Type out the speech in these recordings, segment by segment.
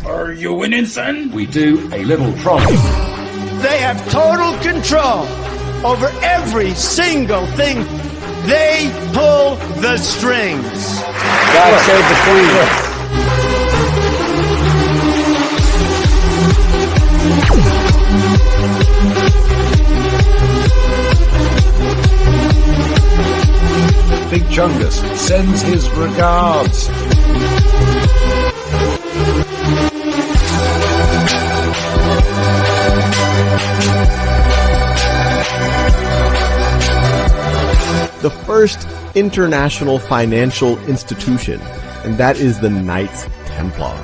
Are you winning, son? We do a little trolley. They have total control over every single thing. They pull the strings. God save the Queen. Big Chungus sends his regards. The first international financial institution, and that is the Knights Templar.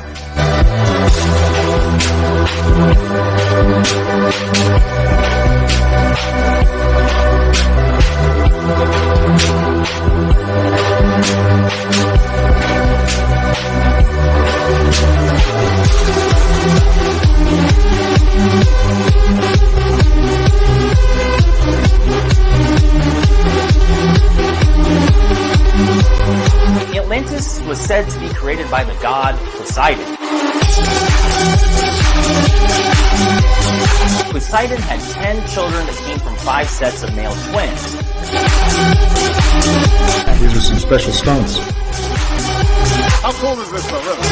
Atlantis was said to be created by the god Poseidon. Poseidon had 10 children that came from 5 sets of male twins. These are some special stones. How cold is this though, really?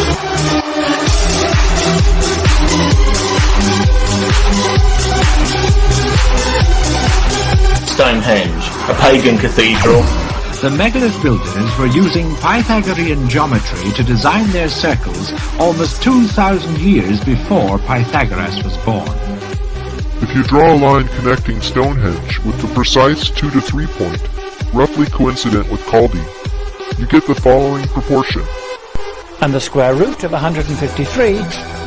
Stonehenge, a pagan cathedral. The megalith builders were using Pythagorean geometry to design their circles almost 2,000 years before Pythagoras was born. If you draw a line connecting Stonehenge with the precise 2 to 3 point, roughly coincident with Chaldee, you get the following proportion. And the square root of 153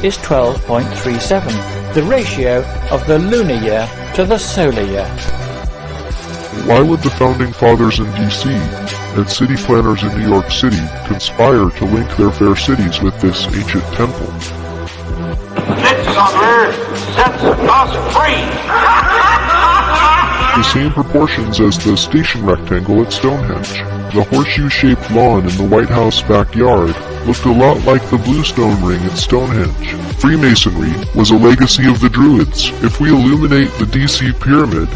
is 12.37, the ratio of the lunar year to the solar year. Why would the founding fathers in D.C. and city planners in New York City conspire to link their fair cities with this ancient temple? This on earth sets us free! The same proportions as the station rectangle at Stonehenge. The horseshoe-shaped lawn in the White House backyard looked a lot like the bluestone ring at Stonehenge. Freemasonry was a legacy of the Druids. If we illuminate the D.C. pyramid,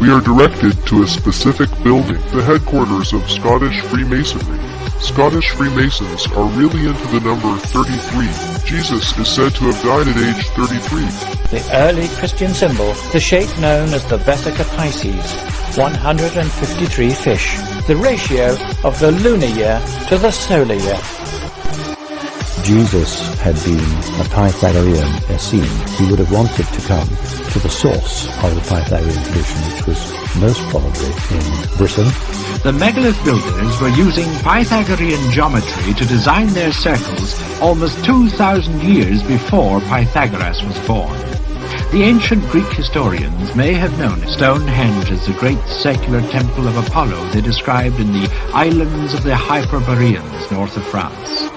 we are directed to a specific building, the headquarters of Scottish Freemasonry. Scottish Freemasons are really into the number 33. Jesus is said to have died at age 33. The early Christian symbol, the shape known as the Vesica Pisces, 153 fish, the ratio of the lunar year to the solar year. Jesus had been a Pythagorean Essene. He would have wanted to come to the source of the Pythagorean tradition, which was most probably in Britain. The megalith builders were using Pythagorean geometry to design their circles almost 2,000 years before Pythagoras was born. The ancient Greek historians may have known Stonehenge as the great circular temple of Apollo they described in the islands of the Hyperboreans north of France.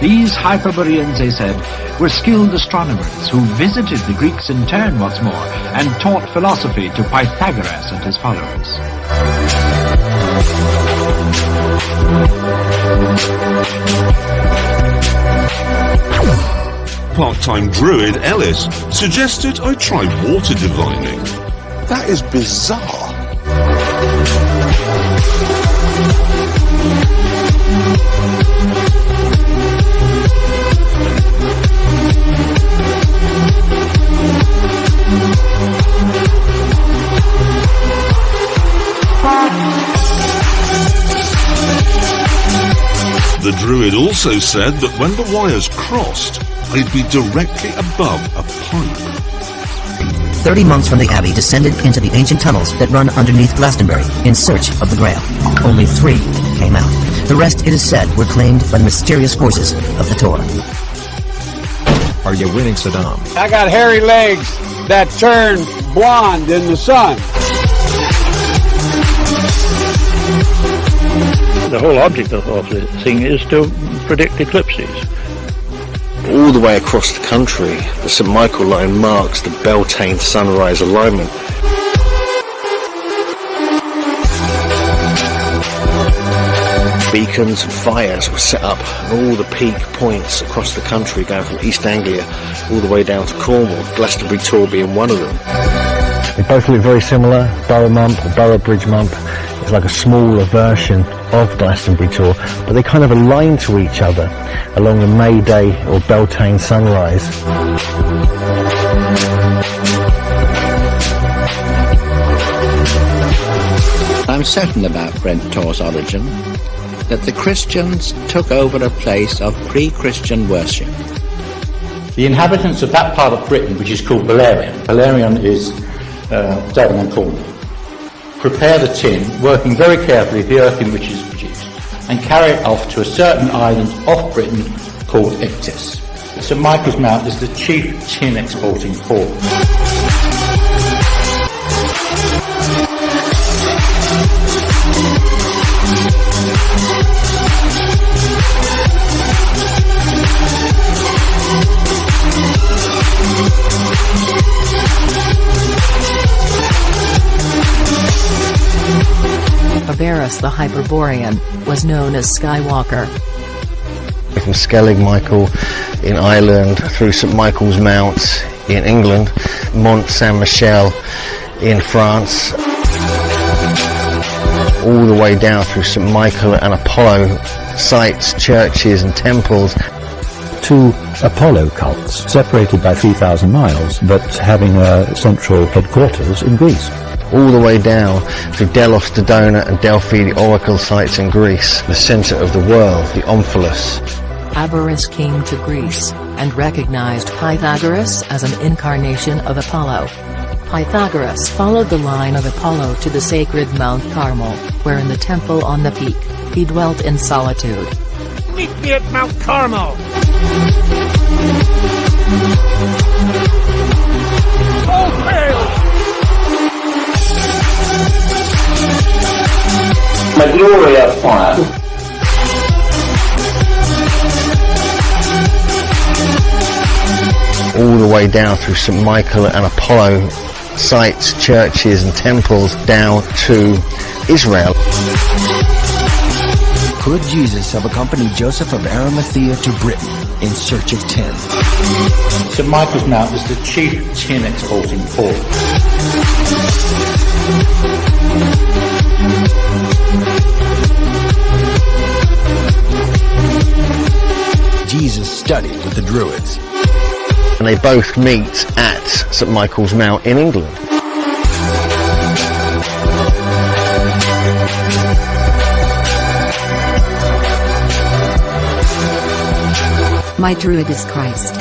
These Hyperboreans, they said, were skilled astronomers who visited the Greeks in turn what's more, and taught philosophy to Pythagoras and his followers. Part-time druid Ellis suggested I try water divining. That is bizarre. The druid also said that when the wires crossed, I'd be directly above a pipe. 30 monks from the Abbey descended into the ancient tunnels that run underneath Glastonbury in search of the Grail. Only 3 came out. The rest, it is said, were claimed by the mysterious forces of the Torah. Are you winning, Saddam? I got hairy legs that turn blonde in the sun. The whole object of the thing is to predict eclipses. All the way across the country, the St. Michael line marks the Beltane sunrise alignment. Beacons and fires were set up at all the peak points across the country, going from East Anglia all the way down to Cornwall, Glastonbury Tor being one of them. They both look very similar. Boroughmump, or Boroughbridge-mump, is like a smaller version of Glastonbury Tor, but they kind of align to each other along the May Day or Beltane sunrise. I'm certain about Brent Tor's origin, that the Christians took over a place of pre-Christian worship. The inhabitants of that part of Britain, which is called Valerian, Valerian is Devon and Cornwall, prepare the tin, working very carefully the earth in which it is produced, and carry it off to a certain island off Britain called Ichthys. St Michael's Mount is the chief tin exporting port. Averus the Hyperborean was known as Skywalker. From Skellig Michael in Ireland, through St Michael's Mount in England, Mont Saint-Michel in France, all the way down through St Michael and Apollo sites, churches and temples. Two Apollo cults, separated by 3,000 miles, but having a central headquarters in Greece. All the way down to Delos, Dodona and Delphi, the oracle sites in Greece, the centre of the world, the Omphalos. Averus came to Greece and recognized Pythagoras as an incarnation of Apollo. Pythagoras followed the line of Apollo to the sacred Mount Carmel, where in the temple on the peak, he dwelt in solitude. Meet me at Mount Carmel! All hail! My Gloria fire. All the way down through St Michael and Apollo sites, churches and temples down to Israel. Could Jesus have accompanied Joseph of Arimathea to Britain in search of tin? St Michael's Mount is the chief tin exporting port. Jesus studied with the Druids. And they both meet at St Michael's Mount in England. My Druid is Christ.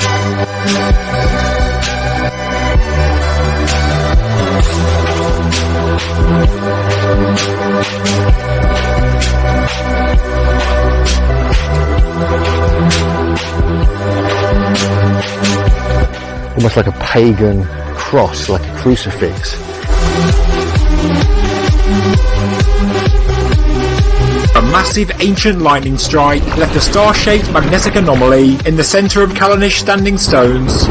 Almost like a pagan cross, like a crucifix. A massive ancient lightning strike left a star-shaped magnetic anomaly in the centre of Callanish standing stones.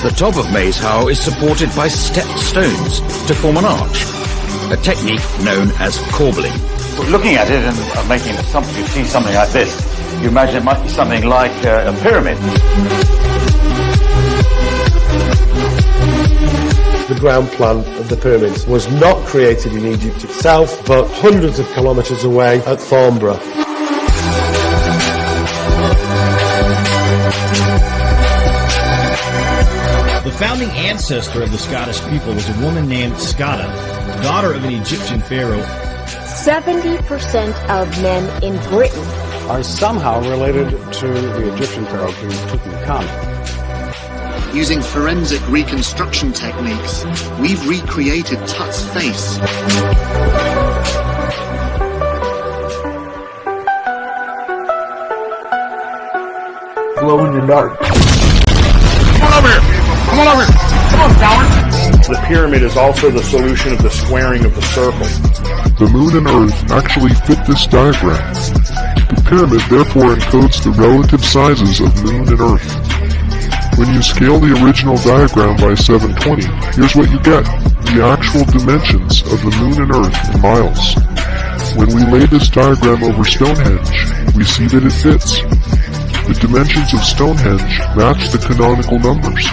The top of Maze How is supported by stepped stones to form an arch, a technique known as corbelling. Looking at it and making an assumption, you see something like this, you imagine it might be something like a pyramid. The ground plan of the pyramids was not created in Egypt itself, but hundreds of kilometres away at Farnborough. The founding ancestor of the Scottish people was a woman named Skada, daughter of an Egyptian pharaoh. 70% of men in Britain are somehow related to the Egyptian pharaoh King Tutankhamun. Using forensic reconstruction techniques, we've recreated Tut's face. Glow in the dark. Come on over here! Come on over here! The pyramid is also the solution of the squaring of the circle. The moon and Earth actually fit this diagram. The pyramid therefore encodes the relative sizes of moon and Earth. When you scale the original diagram by 720, here's what you get. The actual dimensions of the moon and Earth in miles. When we lay this diagram over Stonehenge, we see that it fits. The dimensions of Stonehenge match the canonical numbers,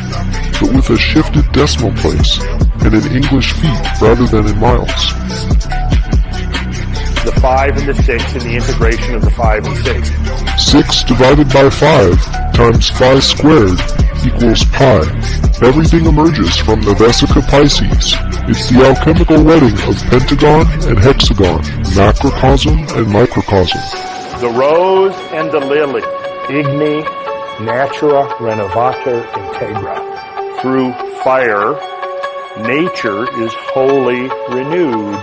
but with a shifted decimal place and in English feet rather than in miles. The 5 and the 6 and the integration of the 5 and 6. 6 divided by 5 times phi squared equals pi. Everything emerges from the Vesica Pisces. It's the alchemical wedding of pentagon and hexagon, macrocosm and microcosm. The rose and the lily. Igni, natura renovator integra. Through fire, nature is wholly renewed.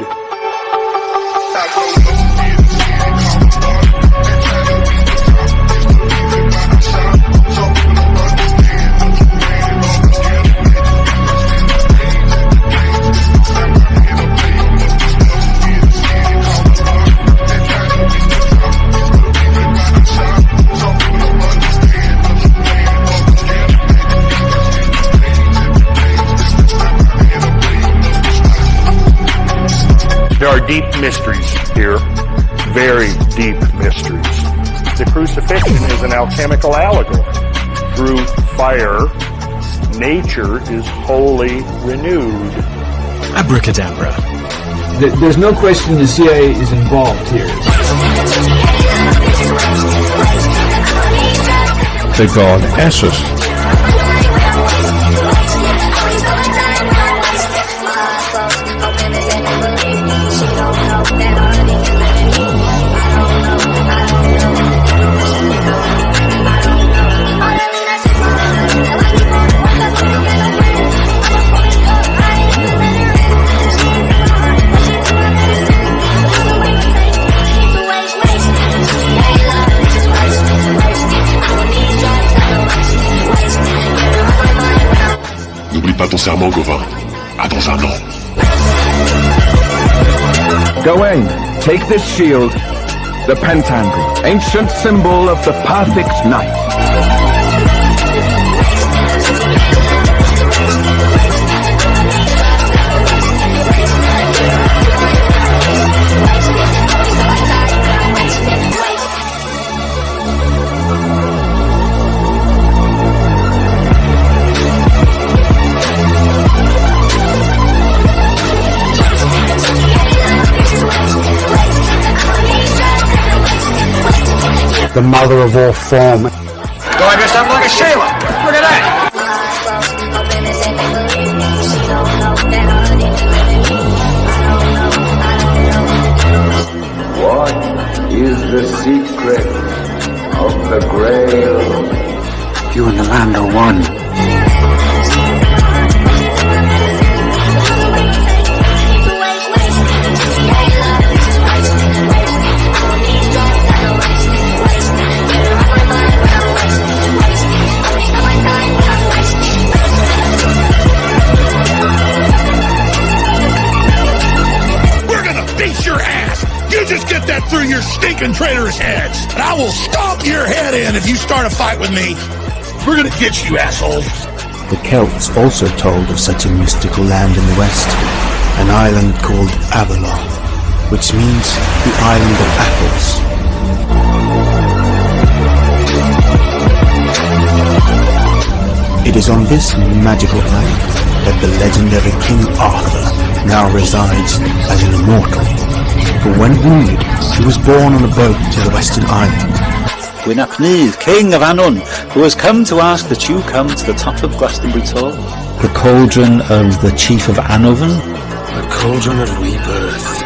There are deep mysteries here, very deep mysteries. The crucifixion is an alchemical allegory. Through fire, nature is wholly renewed. Abracadabra. There's no question the CIA is involved here. The god Assus. N'oublie pas ton serment, Gauvin. À dans un an. Gawain, take this shield, the Pentangle, ancient symbol of the perfect knight. The mother of all form. Go have yourself like a Sheila. Look at that. What is the secret of the Grail? You and the land are one. You just get that through your stinking traitorous heads, and I will stomp your head in if you start a fight with me. We're gonna get you, asshole. The Celts also told of such a mystical land in the west, an island called Avalon, which means the island of apples. It is on this magical island that the legendary King Arthur now resides as an immortal. For when wounded, he was born on a boat to the western island. Gwynap Nudd, King of Annwn, who has come to ask that you come to the top of Glastonbury Tor. The cauldron of the Chief of Anovan. The cauldron of rebirth.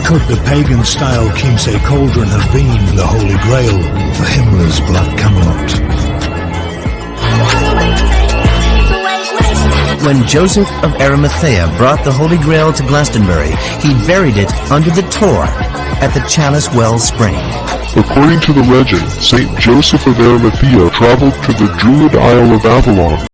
Could the pagan-style Kimsey cauldron have been the Holy Grail for Himmler's Blood Camelot? When Joseph of Arimathea brought the Holy Grail to Glastonbury, he buried it under the Tor at the Chalice Well Spring. According to the legend, Saint Joseph of Arimathea traveled to the Druid Isle of Avalon